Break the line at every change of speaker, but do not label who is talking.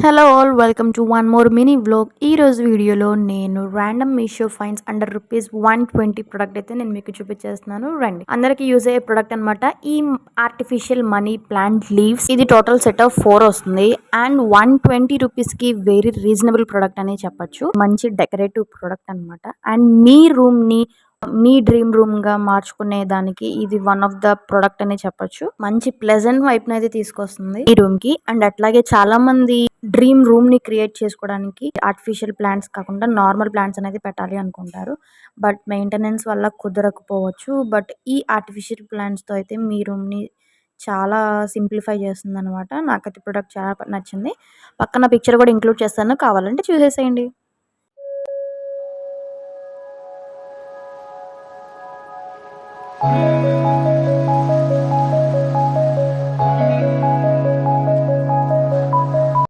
Hello all welcome to one more mini vlog. ఈ రోజు వీడియోలో నేను random Meesho fines under rupees 120 product అయితే నేను మీకు చూపించేస్తున్నాను. రండి, అందరికి యూజ్ అయ్యే ప్రొడక్ట్ అనమాట. ఈ ఆర్టిఫిషియల్ మనీ ప్లాంట్ లీవ్స్, ఇది టోటల్ సెట్ ఆఫ్ 4 వస్తుంది అండ్ 120 రూపీస్ కి వెరీ రీజనబుల్ ప్రొడక్ట్ అనే చెప్పొచ్చు. మంచి డెకరేటివ్ ప్రొడక్ట్ అనమాట. అండ్ మీ రూమ్ ని మీ డ్రీమ్ రూమ్ గా మార్చుకునే దానికి ఇది వన్ ఆఫ్ ద ప్రొడక్ట్ అనే చెప్పొచ్చు. మంచి ప్లెజెంట్ వైప్ అయితే తీసుకొస్తుంది ఈ రూమ్ కి. అండ్ అట్లాగే చాలా మంది డ్రీమ్ రూమ్ ని క్రియేట్ చేసుకోవడానికి ఆర్టిఫిషియల్ ప్లాంట్స్ కాకుండా నార్మల్ ప్లాంట్స్ అనేది పెట్టాలి అనుకుంటారు. బట్ మెయింటెనెన్స్ వల్ల కుదరకపోవచ్చు. బట్ ఈ ఆర్టిఫిషియల్ ప్లాంట్స్ తో అయితే మీ రూమ్ ని చాలా సింప్లిఫై చేస్తుంది అనమాట. నాకైతే ప్రొడక్ట్ చాలా నచ్చింది. పక్కన పిక్చర్ కూడా ఇంక్లూడ్ చేస్తాను, కావాలంటే చూసేసేయండి.